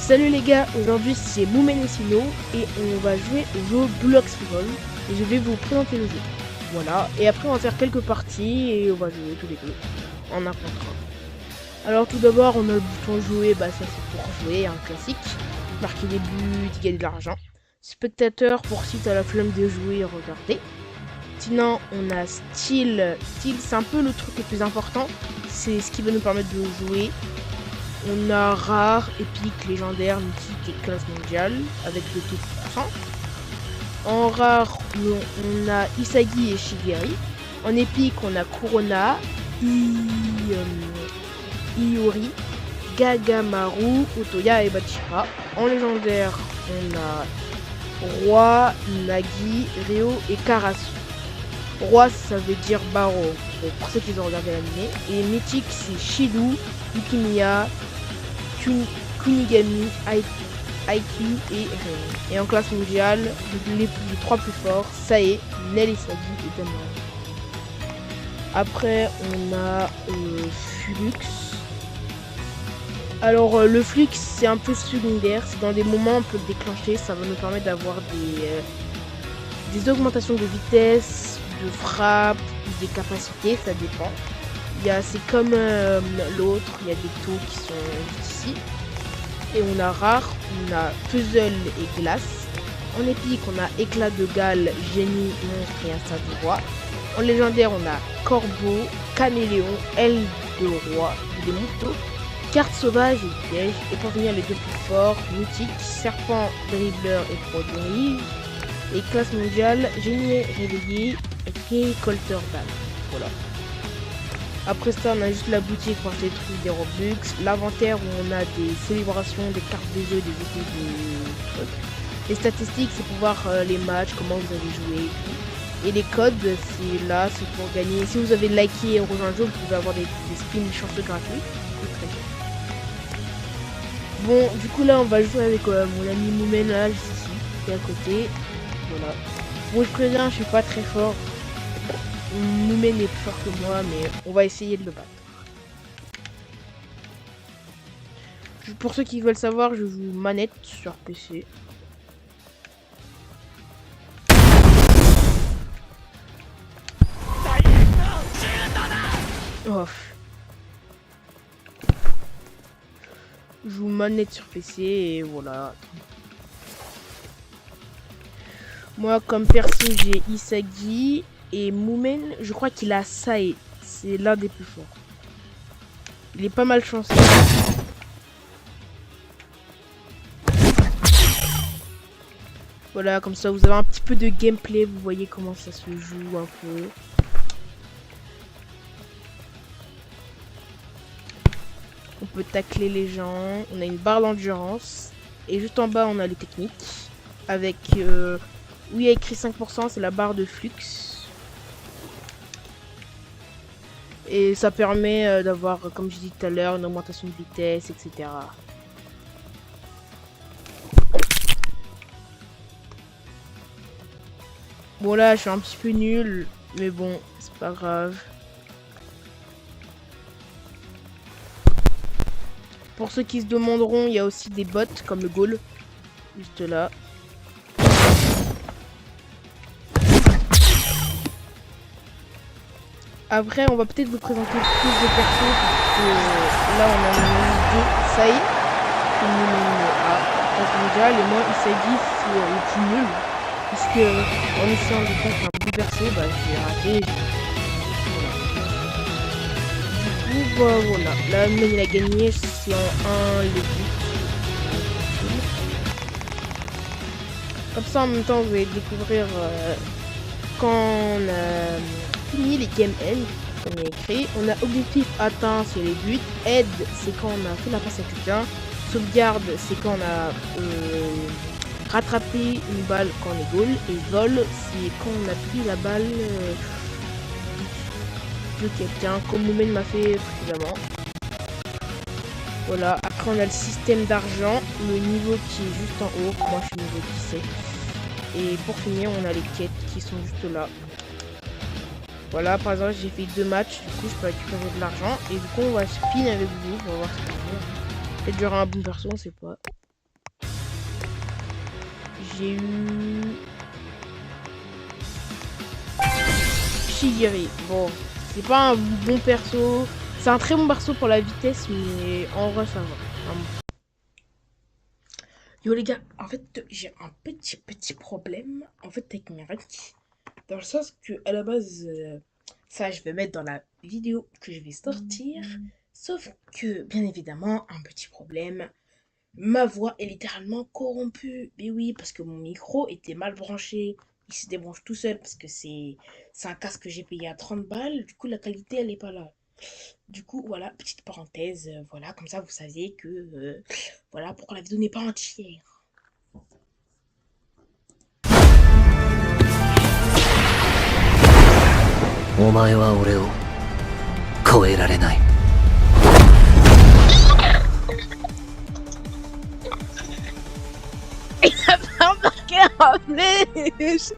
Salut les gars, aujourd'hui c'est Moumen et Sino et on va jouer au jeu Blox Fruit et je vais vous présenter le jeu. Voilà, et après on va faire quelques parties et on va jouer tous les deux en un contre un. Alors tout d'abord on a le bouton jouer, ça c'est pour jouer, un classique. Marquer des buts, gagner de l'argent. Spectateur pour si t'as la flemme de jouer et regarder. Sinon on a style, c'est un peu le truc le plus important, c'est ce qui va nous permettre de jouer. On a rare, épique, légendaire, mythique et classe mondiale avec le taux de pourcent. En rare, on a Isagi et Shigeri. En épique, on a Kurona, Iori, Gagamaru, Otoya et Bachira. En légendaire, on a Roi, Nagi, Ryo et Karasu. Roi, ça veut dire Baro, pour ceux qui ont regardé l'anime. Et mythique, c'est Shidu, Yukimiya, Kunigami, Aiku et Ren. Et en classe mondiale, les trois plus forts, Sae, Nel Isagi et Damon. Après, on a Flux. Alors, le Flux, c'est un peu secondaire. C'est dans des moments on peut le déclencher. Ça va nous permettre d'avoir des augmentations de vitesse, de frappe, des capacités, ça dépend. C'est comme l'autre, il y a des taux qui sont juste ici. Et on a rare, on a puzzle et glace. En épique, on a éclat de Galles, génie, monstre et instinct du roi. En légendaire, on a corbeau, caméléon, aile de roi, des moutons, carte sauvage et piège. Et pour finir, les deux plus forts, mythique, serpent, dribbleur et prodige. Et classe mondiale, génie réveillé, récolteur d'âme. Voilà. Après ça, on a juste la boutique pour acheter des trucs, des Robux. L'inventaire où on a des célébrations, des cartes des jeux, des effets, des trucs. Les statistiques, c'est pour voir les matchs, comment vous avez joué et tout. Et les codes, c'est là, c'est pour gagner. Si vous avez liké et rejoint le jeu, vous pouvez avoir des spins chanceux gratuits. C'est très bien. Bon, du coup là, on va jouer avec mon ami Moumen là, juste ici, qui est à côté. Voilà. Bon, je préviens, je suis pas très fort. Moumen est plus fort que moi, mais on va essayer de le battre. Pour ceux qui veulent savoir, je joue manette sur PC. Oh. Je joue manette sur PC et voilà. Moi, comme perso, j'ai Isagi. Et Moumen, je crois qu'il a Sae. C'est l'un des plus forts. Il est pas mal chanceux. Voilà, comme ça vous avez un petit peu de gameplay. Vous voyez comment ça se joue un peu. On peut tacler les gens. On a une barre d'endurance. Et juste en bas, on a les techniques. Avec... où il y a écrit 5%, c'est la barre de flux. Et ça permet d'avoir, comme je dis tout à l'heure, une augmentation de vitesse, etc. Bon là, je suis un petit peu nul, mais bon, c'est pas grave. Pour ceux qui se demanderont, il y a aussi des bots comme le goal, juste là. Après, on va peut-être vous présenter plus de persos parce que là, on a mis deux. Ça y est, c'est numéro A. Déjà, et moi, Isagi, c'est le plus nul. Parce que en essayant de faire un bon perso, j'ai raté. Voilà. Du coup, voilà. Là, même il a gagné, c'est en 1 les buts. Comme ça, en même temps, vous allez découvrir quand on a fini les game end, comme il y a écrit. On a objectif atteint, c'est les buts. Aide, c'est quand on a fait la passe à quelqu'un. Sauvegarde, c'est quand on a rattrapé une balle quand on est goal. Et vol, c'est quand on a pris la balle de quelqu'un, comme Moumen m'a fait précédemment. Voilà, après on a le système d'argent, le niveau qui est juste en haut. Moi je suis niveau 17. Et pour finir, on a les quêtes qui sont juste là. Voilà, par exemple, j'ai fait 2 matchs, du coup, je peux récupérer de l'argent. Et du coup, on va spin avec vous, on va voir ce qu'on va faire. Peut-être j'aurai un bon perso, on sait pas. J'ai eu... Shigiri. Bon, c'est pas un bon perso. C'est un très bon perso pour la vitesse, mais en vrai, ça va. Yo les gars, en fait, j'ai un petit problème en fait avec mes ranks. Dans le sens que à la base, ça je vais mettre dans la vidéo que je vais sortir. Sauf que, bien évidemment, un petit problème. Ma voix est littéralement corrompue. Mais oui, parce que mon micro était mal branché. Il se débranche tout seul parce que c'est un casque que j'ai payé à 30 balles. Du coup, la qualité, elle est pas là. Du coup, voilà, petite parenthèse. Voilà, comme ça, vous saviez que... voilà, pourquoi la vidéo n'est pas entière. お前は俺を超えられない。Il a pas marqué en plus.